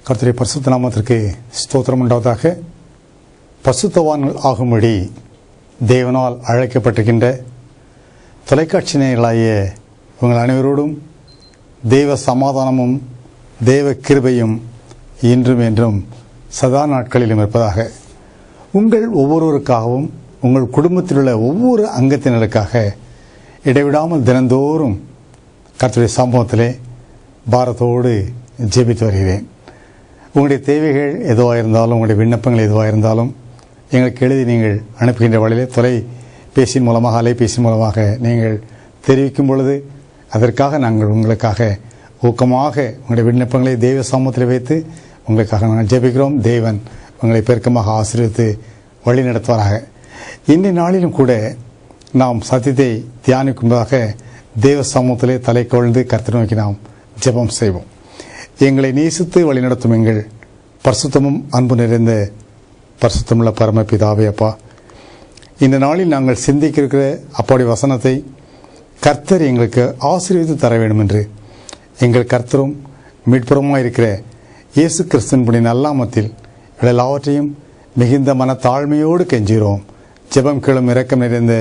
கர்த்தருடைய பரிசுத்த நாமத்திற்கு ஸ்தோத்திரம் உண்டாவதாக. பரிசுத்தவான்கள் ஆகும்படி தேவனால் அழைக்கப்பட்டிருக்கின்ற தொலைக்காட்சி நேயர்களாகிய உங்கள் அனைவரோடும் தெய்வ சமாதானமும் தெய்வ கிருபையும் இன்றும் என்றும் சதா நாட்களிலும் இருப்பதாக. உங்கள் ஒவ்வொருவருக்காகவும் உங்கள் குடும்பத்தில் உள்ள ஒவ்வொரு அங்கத்தினருக்காக இடைவிடாமல் தினந்தோறும் கர்த்தருடைய சம்பவத்திலே பாரத்தோடு ஜெபித்து வருகிறேன். உங்களுடைய தேவைகள் எதுவாக இருந்தாலும், உங்களுடைய விண்ணப்பங்கள் எதுவாக இருந்தாலும் எங்களுக்கு எழுதி நீங்கள் அனுப்புகின்ற வழியிலே தொலைபேசியின் மூலமாக, அலைபேசி மூலமாக நீங்கள் தெரிவிக்கும் பொழுது அதற்காக நாங்கள் உங்களுக்காக ஊக்கமாக உங்களுடைய விண்ணப்பங்களை தெய்வ சமூகத்தில் வைத்து உங்களுக்காக நாங்கள் ஜெபிக்கிறோம். தேவன் உங்களை பெருக்கமாக ஆசீர்வதித்து வழி நடத்துவாராக. இன்றைய நாளிலும் கூட நாம் சத்தியத்தை தியானிக்கும்பதாக தேவ சமூகத்திலே தலை கவிழ்ந்து கர்த்தரை நோக்கி நாம் ஜெபம் செய்வோம். எங்களை நேசித்து வழிநடத்தும் எங்கள் பரிசுத்தமும் அன்பு நிறைந்த பரிசுத்தமுள்ள பரமபிதாவே, அப்பா, இந்த நாளில் நாங்கள் சிந்திக்க இருக்கிற அப்பாவுடைய வசனத்தை கர்த்தர் எங்களுக்கு ஆசீர்வதித்து தர வேண்டும் என்று எங்கள் கர்த்தரும் மீட்புறமாக இருக்கிற இயேசு கிறிஸ்துவினுடைய நல்லாமத்தில் எல்லாவற்றையும் மிகுந்த மன தாழ்மையோடு கெஞ்சுகிறோம். ஜெபம் கேளும் இரக்கம் நிறைந்த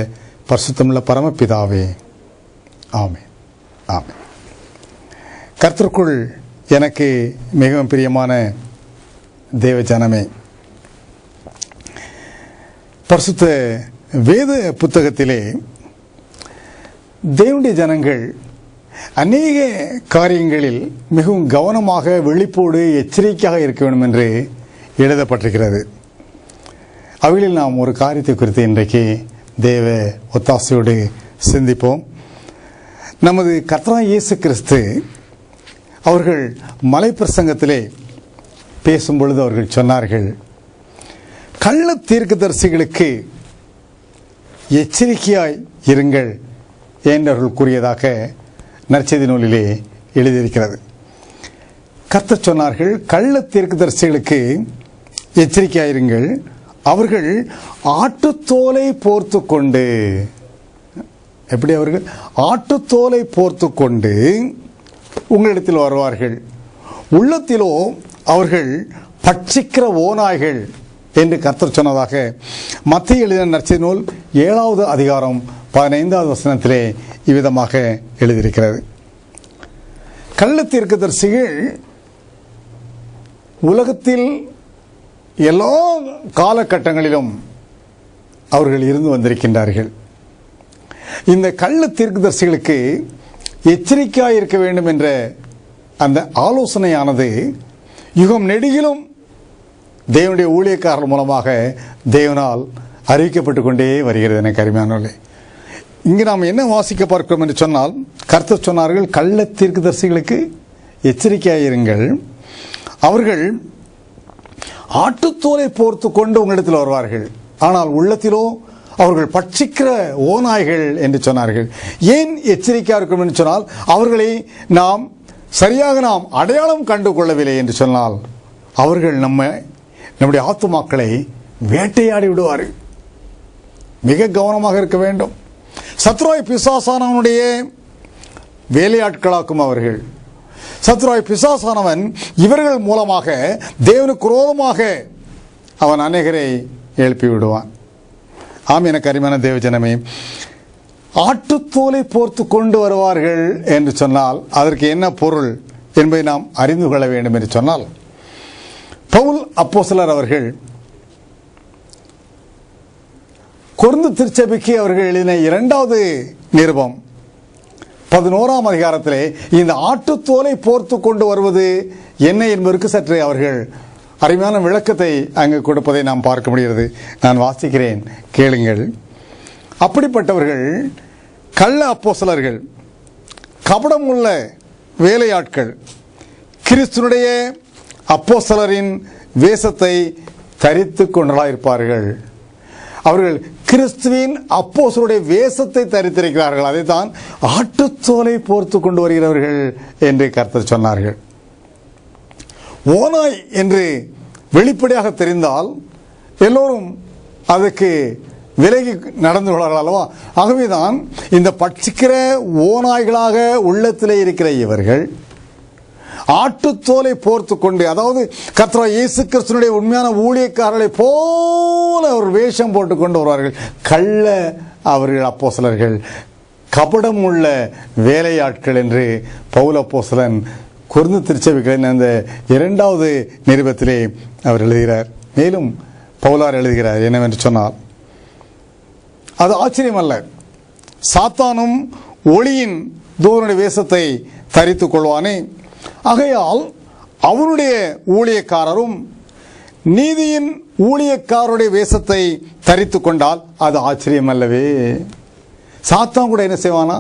பரிசுத்தமுள்ள பரமபிதாவே, ஆமென். ஆமென். கர்த்தருக்குள் எனக்கு மிகவும் பிரியமான தேவ ஜனமே, பரிசுத்த வேத புத்தகத்திலே தேவனுடைய ஜனங்கள் அநேக காரியங்களில் மிகவும் கவனமாக, விழிப்போடு, எச்சரிக்கையாக இருக்க வேண்டும் என்று எழுதப்பட்டிருக்கிறது. அவைகளில் நாம் ஒரு காரியத்தை குறித்து இன்றைக்கு தேவ ஒத்தாசையோடு சிந்திப்போம். நமது கர்த்தராகிய இயேசு கிறிஸ்து அவர்கள் மலை பிரசங்கத்திலே பேசும்பொழுது அவர்கள் சொன்னார்கள், கள்ள தீர்க்கதரிசிகளுக்கு எச்சரிக்கையாய் இருங்கள் என்று அவர்கள் கூறியதாக நற்செய்தி நூலிலே எழுதியிருக்கிறது. கர்த்தர் சொன்னார்கள், கள்ள தீர்க்கதரிசிகளுக்கு எச்சரிக்கையாயிருங்கள், அவர்கள் ஆட்டுத்தோலை போர்த்து கொண்டு, எப்படி அவர்கள் ஆட்டுத்தோலை போர்த்து கொண்டு உங்களிடத்தில் வருவார்கள், உள்ளத்திலோ அவர்கள் பட்சிக்கிற ஓநாய்கள் என்று கர்த்தர் சொன்னதாக மத்தேயு எழுதின நற்செய்தி நூல் 7வது அதிகாரம் 15வது வசனத்திலே இவ்விதமாக எழுதியிருக்கிறது. கள்ள தீர்க்கதரிசிகள் உலகத்தில் எல்லா காலகட்டங்களிலும் அவர்கள் இருந்து வந்திருக்கின்றார்கள். இந்த கள்ள தீர்க்கதரிசிகளுக்கு எச்சரிக்கையாக இருக்க வேண்டும் என்ற அந்த ஆலோசனையானது யுகம் நெடுகிலும் தேவனுடைய ஊழியக்காரர்கள் மூலமாக தேவனால் அறிவிக்கப்பட்டு கொண்டே வருகிறது. எனக்கு அருமையானவர்களே, இங்கு நாம் என்ன வாசிக்க பார்க்கிறோம் என்று சொன்னால், கர்த்தர் சொன்னார்கள், கள்ள தீர்க்கதரிசிகளுக்கு எச்சரிக்கையாக இருங்கள், அவர்கள் ஆட்டுத்தோலை போர்த்து கொண்டு உங்களிடத்தில் வருவார்கள், ஆனால் உள்ளத்திலோ அவர்கள் பட்சிக்கிற ஓநாய்கள் என்று சொன்னார்கள். ஏன் எச்சரிக்கையாக இருக்கும் என்று சொன்னால், அவர்களை நாம் சரியாக அடையாளம் கண்டு கொள்ளவில்லை என்று சொன்னால் அவர்கள் நம்முடைய ஆத்துமாக்களை வேட்டையாடி விடுவார்கள். மிக கவனமாக இருக்க வேண்டும். சத்ருவாய் பிசாசானவனுடைய வேலையாட்களாக்கும் அவர்கள். சத்ருவாய் பிசாசானவன் இவர்கள் மூலமாக தேவனுக்கு விரோதமாக அவன் அநேகரை எழுப்பி விடுவான். ஆம், எனக்கு அருமையான தேவஜனமே, ஆட்டுத்தோலை போர்த்து கொண்டு வருவார்கள் என்று சொன்னால் அதற்கு என்ன பொருள் என்பதை நாம் அறிந்து கொள்ள வேண்டும் என்று சொன்னால், பவுல் அப்போஸ்தலர் அவர்கள் கொரிந்து திருச்சபைக்கு அவர்கள் எழுதின 2வது நிருபம் 11ஆம் அதிகாரத்திலே இந்த ஆட்டுத்தோலை போர்த்து கொண்டு வருவது என்ன என்பதற்கு சற்று அவர்கள் அருமையான விளக்கத்தை அங்கு கொடுப்பதை நாம் பார்க்க முடிகிறது. நான் வாசிக்கிறேன், கேளுங்கள். அப்படிப்பட்டவர்கள் கள்ள அப்போஸ்தலர்கள், கபடம் உள்ள வேலையாட்கள், கிறிஸ்துனுடைய அப்போஸ்தலரின் வேஷத்தை தரித்து கொண்டலாயிருப்பார்கள். அவர்கள் கிறிஸ்துவின் அப்போஸ்தலருடைய வேஷத்தை தரித்திருக்கிறார்கள். அதைத்தான் ஆட்டுத்தோலை போர்த்து கொண்டு வருகிறவர்கள் என்று கர்த்தர் சொன்னார்கள். ஓநாய் என்று வெளிப்படையாக தெரிந்தால் எல்லோரும் அதுக்கு விலகி நடந்து கொள்வார்கள் அல்லவா? ஆகவேதான் இந்த பட்சிக்கிற ஓநாய்களாக உள்ளத்திலே இருக்கிற இவர்கள் ஆட்டுத்தோலை போர்த்து கொண்டு, அதாவது கர்த்தராகிய இயேசு கிறிஸ்துவினுடைய உண்மையான ஊழியக்காரர்களை போல ஒரு வேஷம் போட்டுக்கொண்டு வருவார்கள். கள்ள அவர்கள் அப்போஸ்தலர்கள், கபடம் உள்ள வேலையாட்கள் என்று பவுல் அப்போஸ்தலன் கொரிந்து திருச்சபைகளின் அந்த 2வது நிருபத்திலே அவர் எழுதுகிறார். மேலும் பவுலார் எழுதுகிறார் என்னவென்று சொன்னால், அது ஆச்சரியமல்ல, சாத்தானும் ஒளியின் தூதனுடைய வேஷத்தை தரித்துக் கொள்வானே, ஆகையால் அவனுடைய ஊழியக்காரரும் நீதியின் ஊழியக்காரருடைய வேஷத்தை தரித்துக் கொண்டால் அது ஆச்சரியமல்லவே. சாத்தான் கூட என்ன செய்வானா?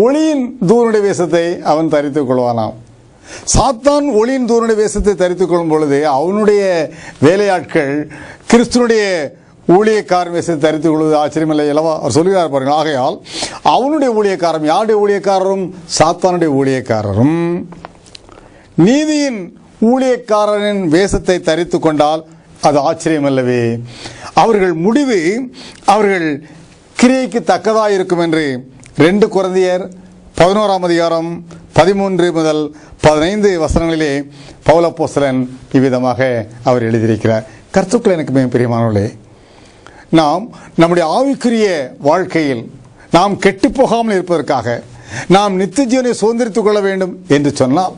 ஒளியின் தூதனுடைய வேஷத்தை அவன் தரித்துக் கொள்வானாம். சாத்தான் ஒளியின் தூதனுடைய வேஷத்தை தரித்துக் கொள்ளும் பொழுது அவனுடைய வேலையாட்கள் கிறிஸ்துவனுடைய ஊழியக்காரன் வேஷத்தை தரித்துக் கொள்வது ஆச்சரியமில்லை அல்லவா? அவர் சொல்லுகிறார் பாருங்கள். ஆகையால் அவனுடைய ஊழியக்காரரும், யாருடைய ஊழியக்காரரும்? சாத்தானுடைய ஊழியக்காரரும் நீதியின் ஊழியக்காரரின் வேஷத்தை தரித்துக் கொண்டால் அது ஆச்சரியமல்லவே. அவர்கள் முடிவு அவர்கள் கிரியைக்கு தக்கதாக இருக்கும் என்று 2 கொரிந்தியர் 11ஆம் அதிகாரம் 13 முதல் 15 வசனங்களிலே பவுல் அப்போஸ்தலன் இவ்விதமாக அவர் எழுதியிருக்கிறார். கர்த்தருக்குள் எனக்கு மிக பிரியமானவர்களே, நாம் நம்முடைய ஆவிக்குரிய வாழ்க்கையில் நாம் கெட்டு போகாமல் இருப்பதற்காக, நாம் நித்திய ஜீவனை சுதந்திரித்துக் கொள்ள வேண்டும் என்று சொன்னால்,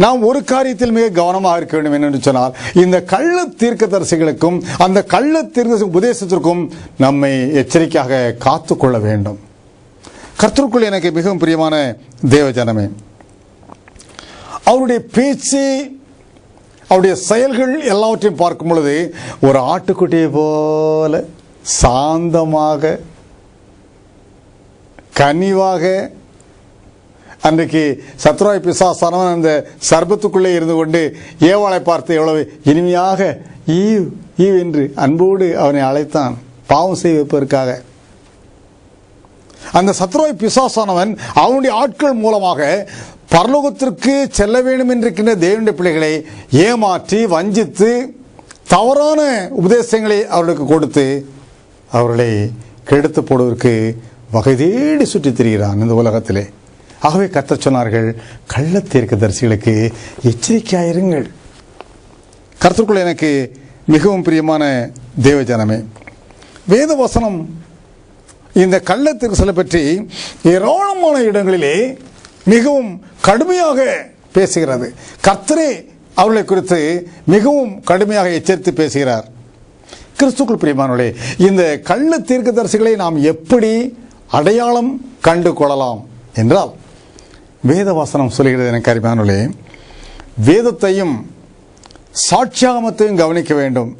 நாம் ஒரு காரியத்தில் மிக கவனமாக இருக்க வேண்டும் என்று சொன்னால், இந்த கள்ள தீர்க்கதரிசிகளுக்கும் அந்த கள்ள தீர்க்க உபதேசத்திற்கும் நம்மை எச்சரிக்கையாக காத்துக்கொள்ள வேண்டும். கர்த்தருக்குள் எனக்கு மிகவும் பிரியமான தேவ ஜனமே, அவருடைய பேச்சு, அவருடைய செயல்கள் எல்லாவற்றையும் பார்க்கும் பொழுது ஒரு ஆட்டுக்குட்டியை போல சாந்தமாக, கனிவாக, அன்றைக்கு சத்ருவாய் பிசாசானவன் அந்த சர்பத்துக்குள்ளே இருந்து கொண்டு ஏவாளை பார்த்து எவ்வளவு இனிமையாக ஈவ் ஈவ் என்று அன்போடு அவனை அழைத்தான், பாவம் செய்ய வைப்பதற்காக. அந்த சத்ருவாய் பிசாசானவன் அவனுடைய ஆட்கள் மூலமாக பரலோகத்திற்கு செல்ல வேண்டும் என்றிருக்கின்ற தேவனுடைய பிள்ளைகளை ஏமாற்றி வஞ்சித்து தவறான உபதேசங்களை அவர்களுக்கு கொடுத்து அவர்களை கெடுத்து போடுவதற்கு வகை தேடி சுற்றித் திரிகிறான் இந்த உலகத்திலே. ஆகவே கர்த்தர் சொன்னார்கள், கள்ள தீர்க்கதரிசிகளுக்கு எச்சரிக்கையாயிருங்கள். கர்த்தருக்குள் எனக்கு மிகவும் பிரியமான தேவ ஜனமே, வேத வசனம் இந்த கள்ள தீர்க்கதரிசிகளை பற்றி ஏராளமான இடங்களிலே மிகவும் கடுமையாக பேசுகிறது. கர்த்தரே அவர்களை குறித்து மிகவும் கடுமையாக எச்சரித்து பேசுகிறார். கிறிஸ்துக்குள் பிரியமானவர்களே, இந்த கள்ள தீர்க்கதரிசிகளை நாம் எப்படி அடையாளம் கண்டு கொள்ளலாம் என்றால், வேத வசனம் சொல்கிறது எனக்கு அருமையானவர்களே, வேதத்தையும் சாட்சியாகமத்தையும் கவனிக்க வேண்டும்.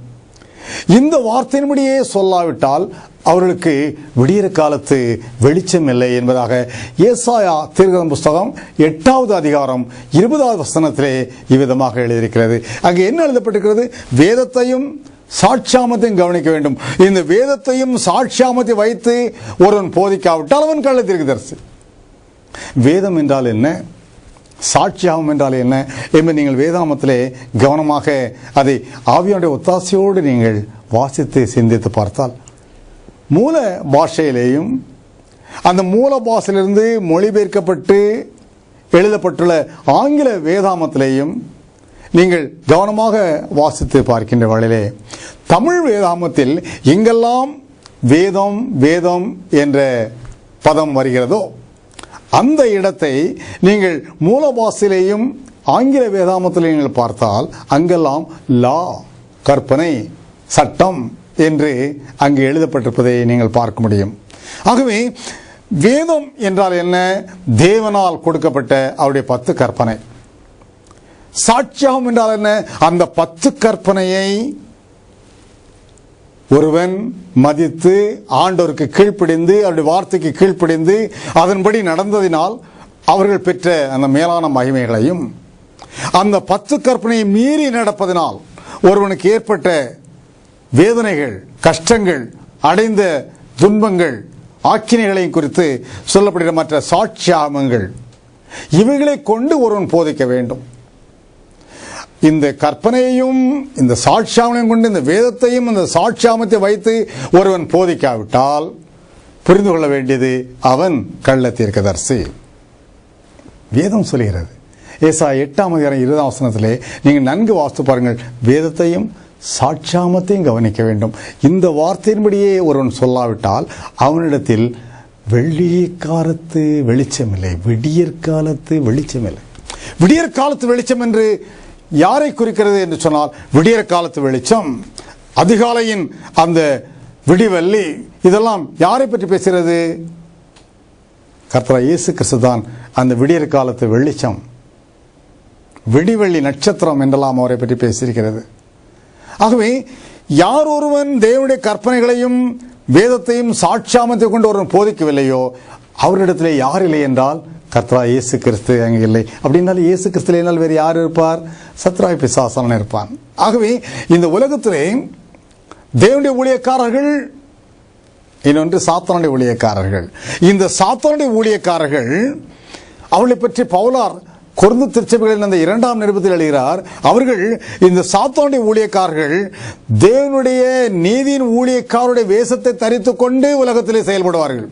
இந்த வார்த்தையின்படியே சொல்லாவிட்டால் அவர்களுக்கு விடியற காலத்து வெளிச்சம் இல்லை என்பதாக ஏசாயா தீர்க்கதரிசன புஸ்தகம் 8வது அதிகாரம் 20வது வசனத்திலே இவ்விதமாக எழுதியிருக்கிறது. அங்கே என்ன எழுதப்பட்டிருக்கிறது? வேதத்தையும் சாட்சியாமத்தையும் கவனிக்க வேண்டும். இந்த வேதத்தையும் சாட்சியாமத்தை வைத்து ஒருவன் போதிக்காவிட்டால் அவன் கள்ள தீர்க்கதரிசி. வேதம் என்றால் என்ன, சாட்சியாகம் என்றால் என்ன என்பது நீங்கள் வேதாமத்திலே கவனமாக அதை ஆவியானுடைய ஒத்தாசையோடு நீங்கள் வாசித்து சிந்தித்து பார்த்தால், மூல பாஷையிலேயும் அந்த மூல பாஷையிலிருந்து மொழிபெயர்க்கப்பட்டு எழுதப்பட்டுள்ள ஆங்கில வேதாமத்திலேயும் நீங்கள் கவனமாக வாசித்து பார்க்கின்ற வேளையிலே, தமிழ் வேதாமத்தில் எங்கெல்லாம் வேதம் வேதம் என்ற பதம் வருகிறதோ அந்த இடத்தை நீங்கள் மூல பாஷையிலேயும் ஆங்கில வேதாமத்திலே நீங்கள் பார்த்தால் அங்கெல்லாம் லா, கற்பனை, சட்டம் என்று அங்கு எழுதப்பட்டிருப்பதை நீங்கள் பார்க்க முடியும். ஆகவே வேதம் என்றால் என்ன? தேவனால் கொடுக்கப்பட்ட அவருடைய 10 கற்பனை. சாட்சியாகம் என்றால் என்ன? அந்த 10 கற்பனையை ஒருவன் மதித்து ஆண்டவருக்கு கீழ்ப்படிந்து அவருடைய வார்த்தைக்கு கீழ்ப்படிந்து அதன்படி நடந்ததினால் அவர்கள் பெற்ற அந்த மேலான மகிமைகளையும், அந்த 10 கற்பனையை மீறி நடப்பதனால் ஒருவனுக்கு ஏற்பட்ட வேதனைகள், கஷ்டங்கள், அடைந்த துன்பங்கள், ஆக்கினைகளையும் குறித்து சொல்லப்படுகிற மற்ற சாட்சியாகங்கள், இவைகளை கொண்டு ஒருவன் போதிக்க வேண்டும். இந்த கற்பனையையும் இந்த சாட்சியாமத்தையும் கொண்டு, இந்த வேதத்தையும் இந்த சாட்சியாமத்தை வைத்து ஒருவன் போதிக்காவிட்டால் புரிந்து கொள்ள வேண்டியது அவன் கள்ள தீர்க்கதரிசி. வேதம் சொல்கிறது, ஏசாயா 8:20 நீங்கள் நன்கு வாசித்து பாருங்கள். வேதத்தையும் சாட்சாமத்தையும் கவனிக்க வேண்டும். இந்த வார்த்தையின்படியே ஒருவன் சொல்லாவிட்டால் அவனிடத்தில் வெள்ளியற்காலத்து வெளிச்சமில்லை, விடியற்காலத்து வெளிச்சமில்லை. விடியற்காலத்து வெளிச்சம் என்று யாரை குறிக்கிறது என்று சொன்னால், விடியற்காலத்து வெளிச்சம், அதிகாலையின் அந்த விடிவெள்ளி, இதெல்லாம் யாரை பற்றி பேசுகிறது? கர்த்தர் இயேசு கிறிஸ்து தான் அந்த விடியற்காலத்து வெளிச்சம், விடிவெள்ளி நட்சத்திரம் என்றெல்லாம் அவரை பற்றி பேசியிருக்கிறது. ஆகவே யார் ஒருவன் தேவனுடைய கற்பனைகளையும் வேதத்தையும் சாட்சாமத்தை கொண்டு ஒருவன் போதிக்கவில்லையோ அவரிடத்திலே யார் இல்லை என்றால் கர்த்தர் இயேசு கிறிஸ்து அங்கே இல்லை. அப்படின்னாலும் இயேசு கிறிஸ்து என்றால் வேறு யார் இருப்பார்? சத்ராய் பிசாசானன் இருப்பான். ஆகவே இந்த உலகத்திலே தேவனுடைய ஊழியக்காரர்கள், இன்னொன்று சாத்தானுடைய ஊழியக்காரர்கள். இந்த சாத்தானுடைய ஊழியக்காரர்கள், அவளை பற்றி பவுலார் கொரிந்து திருச்சபைகளில் அந்த 2ஆம் நிருபத்தில் எழுதுகிறார். அவர்கள், இந்த சாத்தானுடைய ஊழியக்காரர்கள் தேவனுடைய நீதியின் ஊழியக்காரருடைய வேஷத்தை தரித்துக் கொண்டு உலகத்திலே செயல்படுவார்கள்.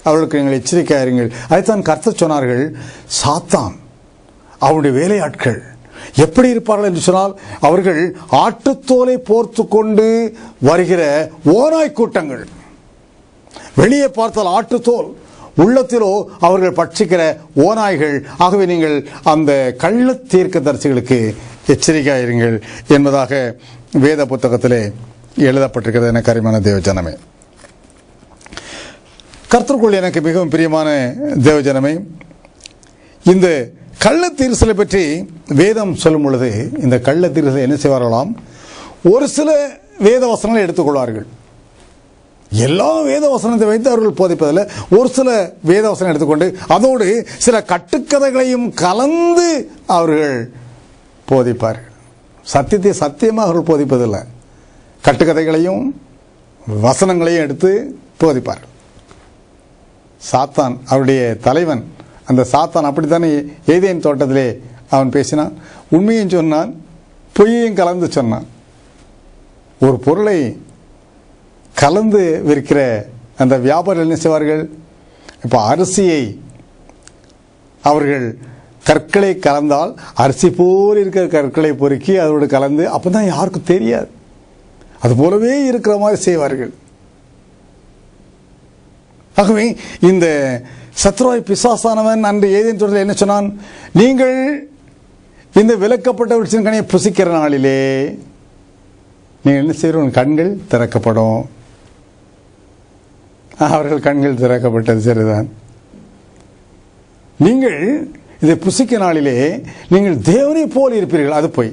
அவர்களுக்கு நீங்கள் எச்சரிக்கையாயிருங்கள். அதைத்தான் கர்த்தர் சொன்னார்கள். சாத்தான் அவருடைய வேலையாட்கள் எப்படி இருப்பார்கள் என்று சொன்னால், அவர்கள் ஆட்டுத்தோலை போர்த்து கொண்டு வருகிற ஓநாய் கூட்டங்கள். வெளியே பார்த்தால் ஆட்டுத்தோல், உள்ளத்திலோ அவர்கள் பட்சிக்கிற ஓநாய்கள். ஆகவே நீங்கள் அந்த கள்ள தீர்க்கதரிசிகளுக்கு எச்சரிக்கையாயிருங்கள் என்பதாக வேத புத்தகத்திலே எழுதப்பட்டிருக்கிறது. என கரிமான தேவஜனமே, கர்த்தருக்குள் எனக்கு மிகவும் பிரியமான தேவஜனமே, இந்த கள்ள தீர்சலை பற்றி வேதம் சொல்லும் பொழுது, இந்த கள்ள தீர்சலை என்ன செய்வார்களாம்? ஒரு சில வேத வசனங்களை எடுத்துக்கொள்வார்கள். எல்லா வேத வசனத்தை வைத்து அவர்கள் போதிப்பதில்லை. ஒரு சில வேத வசனம் எடுத்துக்கொண்டு அதோடு சில கட்டுக்கதைகளையும் கலந்து அவர்கள் போதிப்பார்கள். சத்தியத்தை சத்தியமாக அவர்கள் போதிப்பதில்லை, கட்டுக்கதைகளையும் வசனங்களையும் எடுத்து போதிப்பார்கள். சாத்தான் அவருடைய தலைவன், அந்த சாத்தான் அப்படித்தானே ஏதேன் தோட்டத்திலே அவன் பேசினான். உண்மையும் சொன்னான், பொய்யையும் கலந்து சொன்னான். ஒரு பொருளை கலந்து விற்கிற அந்த வியாபாரிகள் என்ன செய்வார்கள்? இப்போ அரிசியை அவர்கள் கற்களை கலந்தால் அரிசி போல் இருக்கிற கற்களை பொறுக்கி அதோடு கலந்து, அப்போ தான் யாருக்கும் தெரியாது, அது போலவே இருக்கிற மாதிரி செய்வார்கள். ஆகவே இந்த சத்ருவாய் பிசாசானவன் அன்று ஏதேன் தோட்டத்தில் என்ன சொன்னான்? நீங்கள் இந்த விலக்கப்பட்ட விருட்சத்தின் கனியை புசிக்கிற நாளிலே நீங்கள் என்ன செய்கிறோம்? கண்கள் திறக்கப்படும். அவர்கள் கண்கள் திறக்கப்பட்டது சரிதான். நீங்கள் இதை புசிக்க நாளிலே நீங்கள் தேவனை போல் இருப்பீர்கள். அது போய்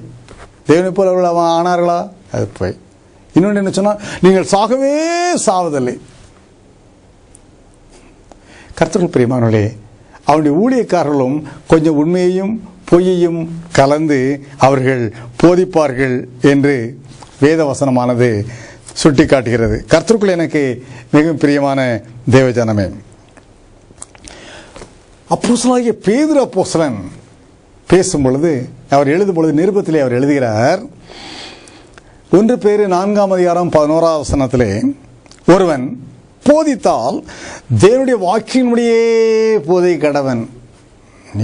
தேவனை போல் அவர்கள் ஆனார்களா? அது போய். இன்னொன்று என்ன சொன்னால், நீங்கள் சாகவே சாவதில்லை. கர்த்தருக்குள் பிரியமானவர்களே, அவருடைய ஊழியக்காரர்களும் கொஞ்சம் உண்மையையும் பொய்யையும் கலந்து அவர்கள் போதிப்பார்கள் என்று வேதவசனமானது சுட்டி காட்டுகிறது. கர்த்தருக்குள் எனக்கு மிகவும் பிரியமான தேவஜனமே, அப்போஸ்தலனாகிய பேதுரு அப்போஸ்தலன் பேசும் பொழுது, அவர் எழுதும் பொழுது நிருபத்திலே அவர் எழுதுகிறார். 1 பேரு 4ஆம் அதிகாரம் 11ஆம் வசனத்திலே, ஒருவன் போதித்தால் தேவனுடைய வாக்கியங்களுடைய போதை கடவன்.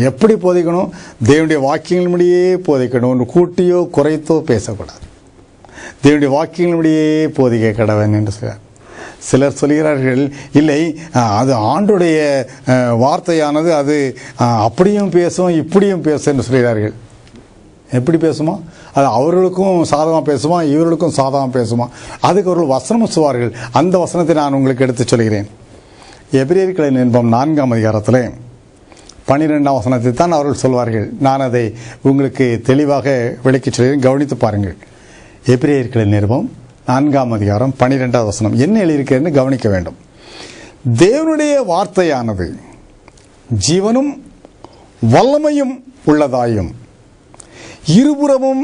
எப்படி போதிக்கணும்? தேவனுடைய வாக்கியங்களுடைய போதிக்கணும். ஒன்று கூட்டியோ குறைத்தோ பேசக்கூடாது. தேவனுடைய வாக்கியங்களுடைய போதிக்க கடவன் என்று சொல்கிறார். சிலர் சொல்கிறார்கள், இல்லை அது ஆண்டுடைய வார்த்தையானது, அது அப்படியும் பேசும் இப்படியும் பேசும் என்று சொல்கிறார்கள். எப்படி பேசுமா? அது அவர்களுக்கும் சாதகமாக பேசுமா, இவர்களுக்கும் சாதகமாக பேசுமா? அதுக்கு அவர்கள் வசனம் சொல்வார்கள். அந்த வசனத்தை நான் உங்களுக்கு எடுத்து சொல்கிறேன். எபிரேயர்களின் நிருபம் 4ஆம் அதிகாரத்தில் 12ஆம் வசனத்தை தான் அவர்கள் சொல்வார்கள். நான் அதை உங்களுக்கு தெளிவாக விளக்கி சொல்கிறேன், கவனித்து பாருங்கள். எபிரேயர்களின் நிருபம் 4ஆம் அதிகாரம் 12ஆம் வசனம் என்ன எழுதியிருக்கிறேன்னு கவனிக்க வேண்டும். தேவனுடைய வார்த்தையானது ஜீவனும் வல்லமையும் உள்ளதாயும் இருபுறமும்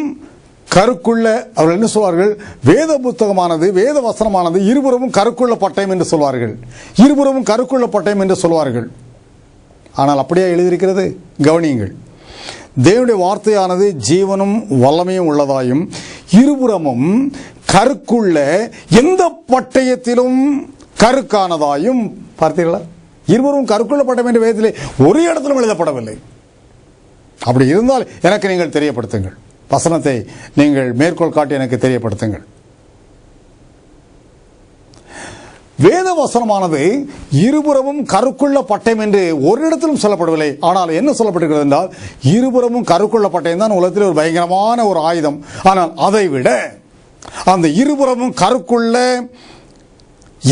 கருக்குள்ள, அவர்கள் என்ன சொல்வார்கள்? வேத புத்தகமானது, வேத வசனமானது இருபுறமும் கருக்குள்ள பட்டயம் என்று சொல்வார்கள். இருபுறமும் கருக்குள்ள பட்டயம் என்று சொல்வார்கள். ஆனால் அப்படியே எழுதியிருக்கிறது, கவனியுங்கள். தேவனுடைய வார்த்தையானது ஜீவனும் வல்லமையும் உள்ளதாயும் இருபுறமும் கருக்குள்ள, எந்த பட்டயத்திலும் கருக்கானதாயும். பார்த்தீர்களா? இருவரும் கருக்குள்ள பட்டயம் என்ற வேதத்திலே ஒரு இடத்திலும் எழுதப்படவில்லை. அப்படி இருந்தால் எனக்கு நீங்கள் தெரியப்படுத்துங்கள். வசனத்தை நீங்கள் மேற்கோள் காட்டி எனக்கு தெரியப்படுத்துங்கள். வேத வசனமானது இருபுறமும் கருக்குள்ள பட்டயம் என்று ஒரு இடத்திலும் சொல்லப்படவில்லை. ஆனால் என்ன சொல்லப்பட்டிருக்கிறது என்றால், இருபுறமும் கருக்குள்ள பட்டயம் தான் உலகத்தில் ஒரு பயங்கரமான ஒரு ஆயுதம். ஆனால் அதை விட அந்த இருபுறமும் கருக்குள்ள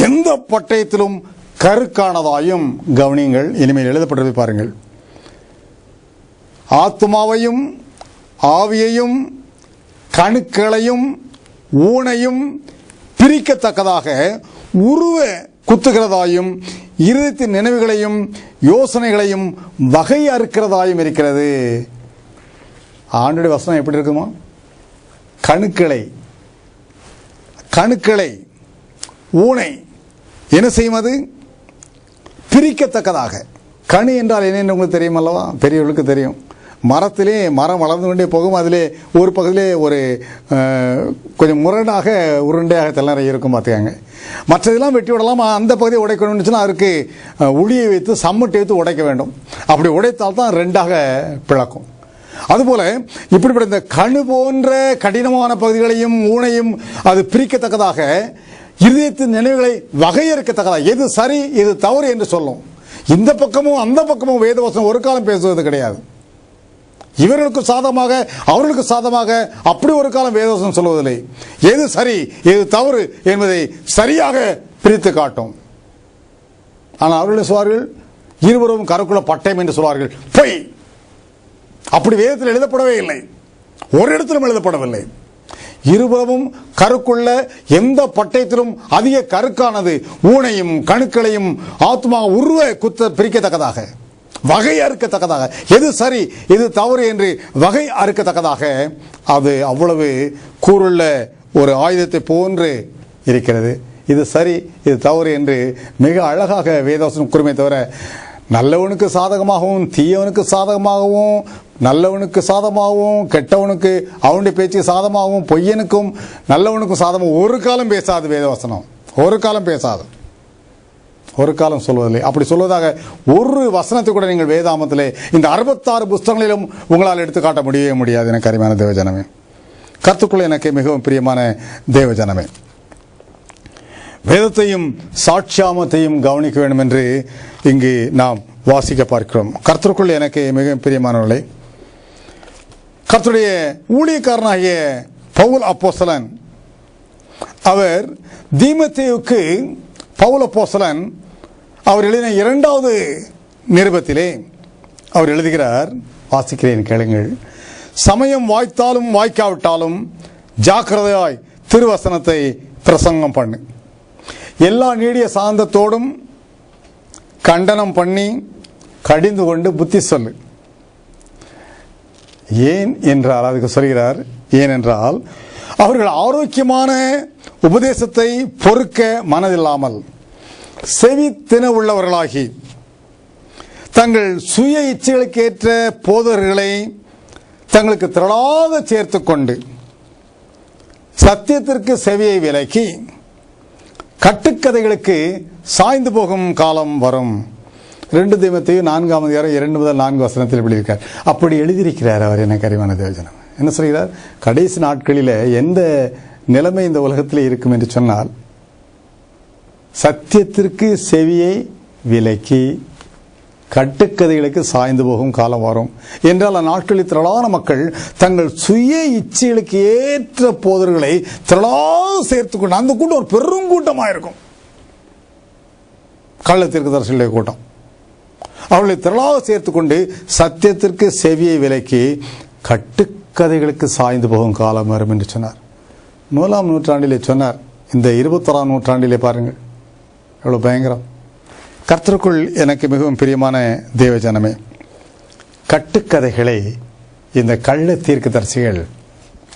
எந்த பட்டயத்திலும் கருக்கானதாயும், கவனியுங்கள், இனிமேல் எழுதப்பட்டதை பாருங்கள், ஆத்துமாவையும் ஆவியையும் கணுக்களையும் ஊனையும் பிரிக்கத்தக்கதாக உருவ குத்துகிறதாயும் இருதயத்தின் நினைவுகளையும் யோசனைகளையும் வகை அறுக்கிறதாயும் இருக்கிறது. ஆண்டுடைய வசனம் எப்படி இருக்குமா? கணுக்களை ஊனை என்ன செய்யும்? அது பிரிக்கத்தக்கதாக. கணு என்றால் என்ன உங்களுக்கு தெரியும் அல்லவா? பெரியவர்களுக்கு தெரியும். மரத்திலே மரம் வளர்ந்து கொண்டே போகும். அதிலே ஒரு பகுதியிலே ஒரு கொஞ்சம் முரடாக உருண்டையாக தெல்லறை இருக்கும் பார்த்துக்காங்க. மற்றதெல்லாம் வெட்டி விடலாம். அந்த பகுதியை உடைக்கணும்னு சொன்னால் அதற்கு உளியை வைத்து சம்மட்டை வைத்து உடைக்க வேண்டும். அப்படி உடைத்தால் தான் ரெண்டாக பிளக்கும். அதுபோல இப்படிப்பட்ட இந்த கணு போன்ற கடினமான பகுதிகளையும் ஊனையும் அது பிரிக்கத்தக்கதாக, இதயத்தின் நினைவுகளை வகையறுக்கத்தக்கதாக, எது சரி எது தவறு என்று சொல்லும். இந்த பக்கமும் அந்த பக்கமும் வேதவசனம் ஒரு காலம் பேசுவது கிடையாது. இவர்களுக்கு சாதமாக அவர்களுக்கு சாதமாக அப்படி ஒரு காலம் வேதவசனம் சொல்வதில்லை. எது சரி எது தவறு என்பதை சரியாக பிரித்து காட்டும். ஆனால் அவர்கள் சொல்வார்கள் இருவரும் கருக்குள்ள பட்டயம் என்று சொல்வார்கள். பொய். அப்படி வேதத்தில் எழுதப்படவே இல்லை. ஒரு இடத்திலும் எழுதப்படவில்லை. இருபுறமும் கருக்குள்ள எந்த பட்டயத்திலும் அதிக கருக்கானது ஊனையும் கணுக்களையும் ஆத்மா உருவ குத்த பிரிக்கத்தக்கதாக, வகை அறுக்கத்தக்கதாக, எது சரி எது தவறு என்று வகை அறுக்கத்தக்கதாக அது அவ்வளவு கூறுள்ள ஒரு ஆயுதத்தை போன்று இருக்கிறது. இது சரி இது தவறு என்று மிக அழகாக வேதவசனம் கூறுமே தவிர, நல்லவனுக்கு சாதகமாகவும் தீயவனுக்கு சாதகமாகவும், நல்லவனுக்கு சாதமாகவும் கெட்டவனுக்கு அவனுடைய பேச்சுக்கு சாதமாகவும், பொய்யனுக்கும் நல்லவனுக்கும் சாதமாக ஒரு காலம் பேசாது வேதவசனம். ஒரு காலம் பேசாது, ஒரு காலம் சொல்வதில்லை. அப்படி சொல்வதாக ஒரு வசனத்தை கூட நீங்கள் வேதாமத்திலே இந்த 66 புஸ்தகங்களிலும் உங்களால் எடுத்துக்காட்ட முடியவே முடியாது. எனக்கு அருமையான தேவஜனமே, கர்த்தருக்குள் எனக்கு மிகவும் பிரியமான தேவஜனமே, வேதத்தையும் சாட்சியாமத்தையும் கவனிக்க வேண்டும் என்று இங்கு நாம் வாசிக்க பார்க்கிறோம். கர்த்தருக்குள் எனக்கு மிகவும் பிரியமானவர்களே, கர்த்தருடைய ஊழியக்காரனாகிய பவுல் அப்போஸ்தலன் அவர் தீமோத்தேயுவுக்கு பவுல் அப்போஸ்தலன் அவர் எழுதின 2வது நிருபத்திலே அவர் எழுதுகிறார். வாசிக்கிறேன், கேளுங்கள். சமயம் வாய்த்தாலும் வாய்க்காவிட்டாலும் ஜாக்கிரதையாய் திருவசனத்தை பிரசங்கம் பண்ணு. எல்லா நீடிய சாந்தத்தோடும் கண்டனம் பண்ணி கடிந்து கொண்டு புத்தி சொல்லு. ஏன் என்றால் அதுக்கு சொல்கிறார், ஏனென்றால் அவர்கள் ஆரோக்கியமான உபதேசத்தை பொறுக்க மனதில்லாமல் செவி தின உள்ளவர்களாகி தங்கள் சுய இச்சைகளுக்கு ஏற்ற போதகர்களை தங்களுக்கு திரளாக சேர்த்து கொண்டு சத்தியத்திற்கு செவியை விலக்கி கட்டுக்கதைகளுக்கு சாய்ந்து போகும் காலம் வரும். 2 தீமோத்தேயு 4ஆம் அதிகாரம் 2 முதல் 4 வசனத்தில் எழுதியிருக்கார். அப்படி எழுதியிருக்கிறார் அவர். எனக்கு அறிவான தேவஜனம் என்ன சொல்கிறார்? கடைசி நாட்களில் எந்த நிலைமை இந்த உலகத்தில் இருக்கும் என்று சொன்னால், சத்தியத்திற்கு செவியை விலக்கி கட்டுக்கதைகளுக்கு சாய்ந்து போகும் காலம் வரும் என்றால், அந்நாட்களில் திரளான மக்கள் தங்கள் சுய இச்சைகளுக்கு ஏற்ற போதர்களை திரளாக சேர்த்துக்கொண்டு, அந்த கூட்டம் ஒரு பெரும் கூட்டமாக இருக்கும். கள்ள தீர்க்கதரிசிகளுடைய கூட்டம். அவர்களை திரளாக சேர்த்துக்கொண்டு சத்தியத்திற்கு செவியை விலக்கி கட்டுக்கதைகளுக்கு சாய்ந்து போகும் காலம் வரும் என்று சொன்னார். 1ஆம் நூற்றாண்டிலே சொன்னார். இந்த 21ஆம் நூற்றாண்டிலே பாருங்கள் எவ்வளவு பயங்கரம். கர்த்தருக்குள் எனக்கு மிகவும் பிரியமான தேவஜனமே, கட்டுக்கதைகளை இந்த கள்ள தீர்க்கதரிசிகள்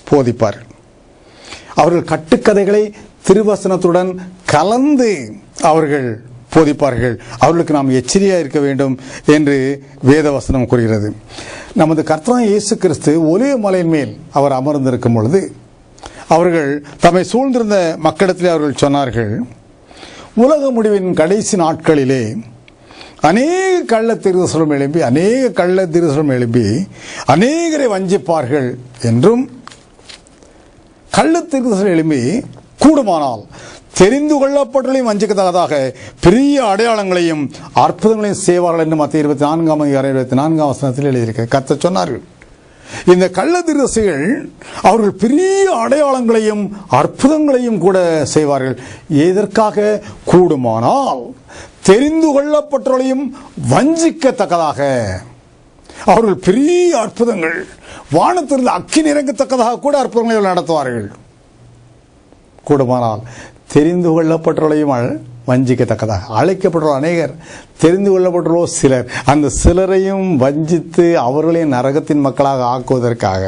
போதிப்பார்கள். அவர்கள் கட்டுக்கதைகளை திருவசனத்துடன் கலந்து அவர்கள் போதிப்பார்கள். அவர்களுக்கு நாம் எச்சரிக்கையாக இருக்க வேண்டும் என்று வேதவசனம் கூறுகிறது. நமது கர்த்தராகிய இயேசு கிறிஸ்து ஒலிவ மலையின் மேல் அவர் அமர்ந்திருக்கும் பொழுது அவர்கள் தம்மை சூழ்ந்திருந்த மக்களிடத்திலே அவர்கள் சொன்னார்கள், உலக முடிவின் கடைசி நாட்களிலே அநேக கள்ள தீர்க்கதரிசிகளும் எழும்பி அநேகரை வஞ்சிப்பார்கள் என்றும், கள்ள தீர்க்கதரிசிகள் எழும்பி கூடுமானால் தெரிந்து கொள்ளப்பட்டவர்களையும் வஞ்சிக்கத்தக்கதாக பெரிய அடையாளங்களையும் அற்புதங்களையும் செய்வார்கள் என்று மத்திய 24 வசனத்தில் எழுதியிருக்கிறது. கர்த்தர் சொன்னார்கள், இந்த கள்ள தீர்க்கதரிசிகள் அவர்கள் பெரிய அடையாளங்களையும் அற்புதங்களையும் கூட செய்வார்கள். எதற்காக? கூடுமானால் தெரிந்து கொள்ளப்பட்டவர்களையும் வஞ்சிக்கத்தக்கதாக. அவர்கள் பெரிய அற்புதங்கள், வானத்திலிருந்து அக்கினி இறங்கத்தக்கதாக கூட அற்புதங்களை நடத்துவார்கள். கூடுமானால் தெரிந்து கொள்ளப்பட்டவர்களையும் வஞ்சிக்கத்தக்கதாக. அழைக்கப்பட்ட அநேகர், தெரிந்து கொள்ளப்பட்டவர்களோ சிலர். அந்த சிலரையும் வஞ்சித்து அவர்களையும் நரகத்தின் மக்களாக ஆக்குவதற்காக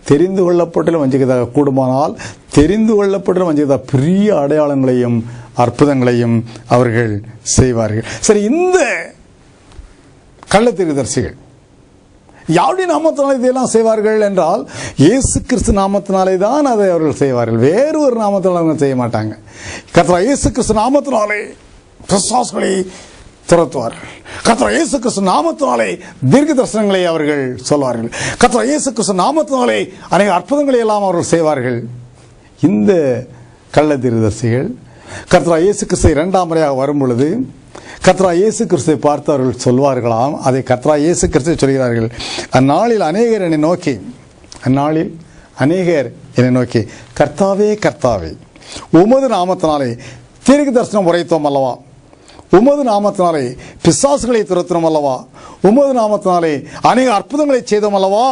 தெரிந்து கொள்ளப்பட்ட வஞ்சிக்கத்தக்க. கூடுமானால் தெரிந்து கொள்ளப்பட்ட வஞ்சிக்கத்தக்க பெரிய அடையாளங்களையும் அற்புதங்களையும் அவர்கள் செய்வார்கள். சரி, இந்த கள்ள தீர்க்கதரிசிகள் யாருடைய நாமத்தினாலே இதையெல்லாம் செய்வார்கள் என்றால், இயேசு கிறிஸ்து நாமத்தினாலே தான் அதை அவர்கள் செய்வார்கள். வேறு ஒரு நாமத்தினால அவங்க செய்ய மாட்டாங்க. கர்த்தர் இயேசு கிறிஸ்து நாமத்தினாலே பிசாசுகளை துரத்துவார்கள். கர்த்தர் இயேசு கிறிஸ்து நாமத்தினாலே தீர்க்க தரிசனங்களை அவர்கள் சொல்வார்கள். கர்த்தர் இயேசு கிறிஸ்து நாமத்தினாலே அநேக அற்புதங்களை எல்லாம் அவர்கள் செய்வார்கள். இந்த கள்ள தீர்க்கதரிசிகள் கர்த்தர் இயேசு கிறிஸ்து இரண்டாம் முறையாக வரும் பொழுது கர்த்தர் இயேசு கிறிஸ்துவை பார்த்து அவர்கள் சொல்வார்களாம். அதை கர்த்தர் இயேசு கிறிஸ்து சொல்கிறார்கள், அந்நாளில் அநேகர் என்னை நோக்கி கர்த்தாவே கர்த்தாவே, உமது நாமத்தினாலே தீர்க்க தரிசனம் உரைத்தோம் அல்லவா, உமது நாமத்தினாலே பிசாசுகளை துரத்தினோம் அல்லவா, உமது நாமத்தினாலே அநேக அற்புதங்களை செய்தோம் அல்லவா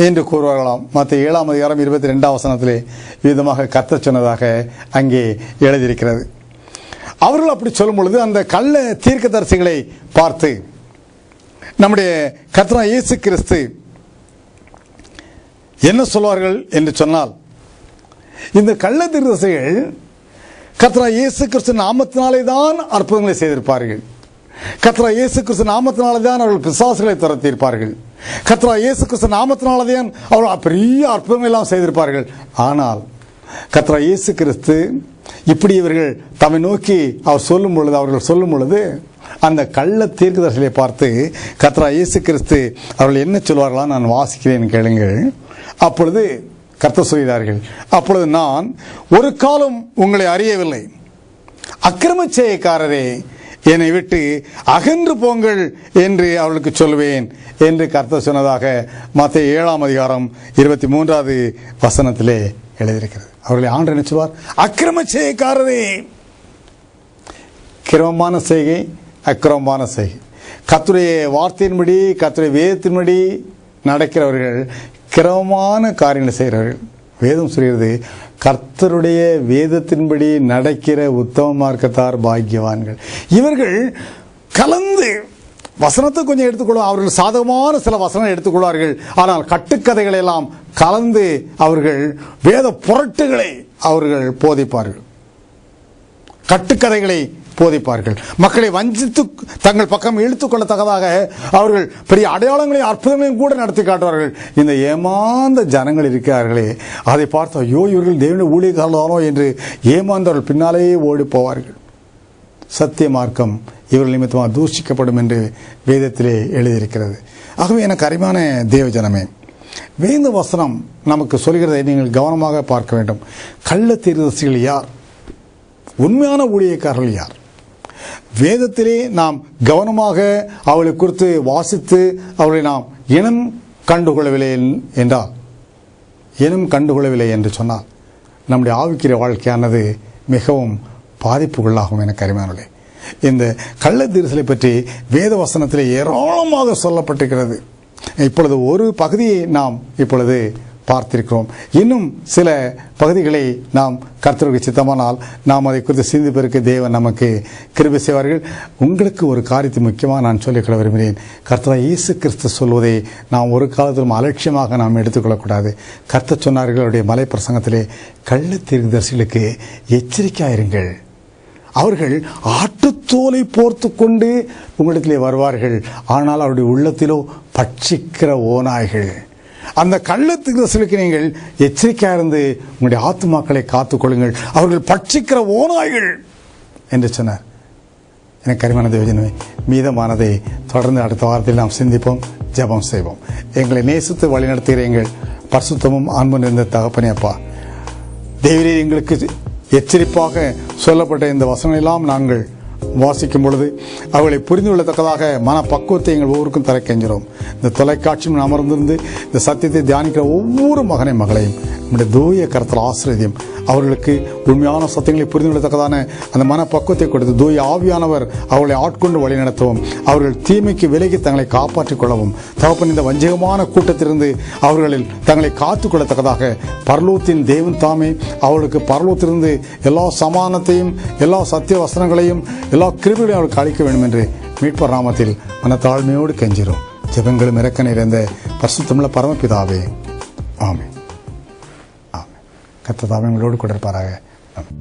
என்று கூறுவார்களாம். மத்திய 7:22 வசனத்திலே விதமாக கர்த்தர் சொன்னதாக அங்கே எழுதியிருக்கிறது. அவர்கள் அப்படி சொல்லும் பொழுது அந்த கள்ள தீர்க்கதரிசிகளை பார்த்து நம்முடைய கர்த்தர் இயேசு கிறிஸ்து என்ன சொல்வார்கள் என்று சொன்னால், இந்த கள்ள தீர்க்கதரிசிகள் கர்த்தர் இயேசு கிறிஸ்து நாமத்தினாலே தான் அற்புதங்களை செய்திருப்பார்கள். கர்த்தர் இயேசு கிறிஸ்து நாமத்தினாலே தான் அவர்கள் பிசாசுகளை துரத்தியிருப்பார்கள். கர்த்தர் இயேசு கிறிஸ்து நாமத்தினாலே தான் அவர்கள் பெரிய அற்புதங்கள் எல்லாம் செய்திருப்பார்கள். ஆனால் கர்த்தர் இயேசு கிறிஸ்து இப்படி இவர்கள் தம்மை நோக்கி அவர்கள் சொல்லும் பொழுது அந்த கள்ள தீர்க்கதரிசிகளை பார்த்து கர்த்தர் இயேசு கிறிஸ்து அவர்கள் என்ன சொல்வார்களா, நான் வாசிக்கிறேன் கேளுங்கள். அப்பொழுது கர்த்தர் சொல்கிறார்கள், அப்பொழுது நான் ஒரு காலம் உங்களை அறியவில்லை, அக்கிரம செய்கைக்காரரே என்னை விட்டு அகன்று போங்கள் என்று அவர்களுக்கு சொல்வேன் என்று கர்த்தர் சொன்னதாக மத்தேயு 7:23 வசனத்திலே எழுதியிருக்கிறது. அவர்களை ஆண்டவர் என்ன சொல்வார்? அக்கிரம செய்கைக்காரரே. கிரமமான செய்கை, அக்கிரமமான செய்கை. கர்த்தருடைய வார்த்தையின்படி, கர்த்தருடைய வேதத்தின்படி நடக்கிறவர்கள் கிரமமான காரியங்களை செய்கிறவர்கள். வேதம் சொல்கிறது, கர்த்தருடைய வேதத்தின்படி நடக்கிற உத்தம மார்க்கத்தார் பாக்கியவான்கள். இவர்கள் கலந்து வசனத்தை கொஞ்சம் எடுத்துக்கொள்ளும், அவர்கள் சாதகமான சில வசனம் எடுத்துக்கொள்வார்கள். ஆனால் கட்டுக்கதைகளை எல்லாம் கலந்து அவர்கள் வேத புரட்டுகளை அவர்கள் போதிப்பார்கள், கட்டுக்கதைகளை போதிப்பார்கள். மக்களை வஞ்சித்து தங்கள் பக்கம் இழுத்துக்கொள்ளத்தக்கதாக அவர்கள் பெரிய அடையாளங்களையும் அற்புதங்களையும் கூட நடத்தி காட்டுவார்கள். இந்த ஏமாந்த ஜனங்கள் இருக்கிறார்களே, அதை பார்த்து ஐயோ இவர்கள் தேவனுடைய ஊழியக்காரர்களோ என்று ஏமாந்தவர்கள் பின்னாலேயே ஓடி போவார்கள். சத்திய மார்க்கம் இவர்கள் நிமித்தமாக தூஷிக்கப்படும் என்று வேதத்திலே எழுதியிருக்கிறது. ஆகவே எனக்கு அருமையான தேவ ஜனமே, வேத வசனம் நமக்கு சொல்கிறதை நீங்கள் கவனமாக பார்க்க வேண்டும். கள்ள தீர்க்கதரிசிகள் யார்? உண்மையான ஊழியக்காரர்கள் யார்? வேதத்திலே நாம் கவனமாக அவளை குறித்து வாசித்து அவளை நாம் இனம் கண்டுகொள்ளவில்லை என்று சொன்னால் நம்முடைய ஆவிக்குரிய வாழ்க்கையானது மிகவும் பாதிப்புகளாகும். எனக்கு அருமையானவர்களே, இந்த கள்ள தீர்க்கதரிசிகளை பற்றி வேத வசனத்திலே ஏராளமாக சொல்லப்பட்டிருக்கிறது. இப்பொழுது ஒரு பகுதியை நாம் இப்பொழுது பார்த்திருக்கிறோம். இன்னும் சில பகுதிகளை நாம் கர்த்தருக்கு சித்தமானால் நாம் அதை குறித்து சிந்திப்பதற்கு தேவன் நமக்கு கிருபை செய்வார்கள். உங்களுக்கு ஒரு காரியத்தை முக்கியமாக நான் சொல்லிக்கொள்ள விரும்புகிறேன். கர்த்தர் இயேசு கிறிஸ்து சொல்வதை நாம் ஒரு காலத்திலும் அலட்சியமாக நாம் எடுத்துக்கொள்ளக்கூடாது. கர்த்தர் சொன்னார்கள் அவருடைய மலை பிரசங்கத்திலே, கள்ள தீர்க்கதரிசிகளுக்கு எச்சரிக்கையாயிருங்கள், அவர்கள் ஆட்டுத்தோலை போர்த்து கொண்டு உங்களிடத்திலே வருவார்கள், ஆனால் அவருடைய உள்ளத்திலோ பட்சிக்கிற ஓநாய்கள். அந்த கள்ள தீர்க்கதரிசிகளுக்கு நீங்கள் எச்சரிக்கையாக இருந்து உங்களுடைய ஆத்துமாக்களை காத்துக்கொள்ளுங்கள், அவர்கள் பட்சிக்கிற ஓநாய்கள் என்று சொன்னார். எனக்கு கரிமான தேவஜனமே, மீதமானதை தொடர்ந்து அடுத்த வாரத்தில் நாம் சிந்திப்போம், ஜெபம் செய்வோம். எங்களை நேசித்து வழிநடத்துகிற எங்கள் பரிசுத்தமும் அன்பு நிறைந்த தகப்பனே அப்பா, தேவரே எங்களுக்கு எச்சரிப்பாக சொல்லப்பட்ட இந்த வசனங்களெல்லாம் நாங்கள் வாசிக்கும் பொழுது அவளை புரிந்து கொள்ளத்தக்கதாக மனப்பக்குவத்தை எங்கள் ஒவ்வொருக்கும் தர கெஞ்சிறோம். இந்த தொலைக்காட்சியும் அமர்ந்திருந்து இந்த சத்தியத்தை தியானிக்கிற ஒவ்வொரு மகனை மகளையும் நம்முடைய தூய கரத்தில் ஆசீர்வதியும். அவர்களுக்கு உண்மையான சத்தியங்களை புரிந்து கொள்ளத்தக்கதான அந்த மனப்பக்குவத்தை கொடுத்து தூய ஆவியானவர் அவர்களை ஆட்கொண்டு வழி நடத்தவும், அவர்கள் தீமைக்கு விலகி தங்களை காப்பாற்றிக் கொள்ளவும். தகப்பன், இந்த வஞ்சகமான கூட்டத்திலிருந்து அவர்களில் தங்களை காத்துக் கொள்ளத்தக்கதாக பரலோகத்தின் தேவன் தாமே அவர்களுக்கு பரலோகத்திலிருந்து எல்லா சமானத்தையும் எல்லா சத்திய வசனங்களையும் எல்லா கிருபைகளையும் அவர்களுக்கு அளிக்க வேண்டும் என்று மீட்பர் நாமத்தில் மனத்தாழ்மையோடு கெஞ்சிரும். ஜெபங்களும் இறக்க நிறைந்த பரிசுத்தமுள்ள பரமபிதாவே, ஆமென். ஆமென். கர்த்தர் தாமே உங்களோடு கூட இருப்பாராக. ஆமென்.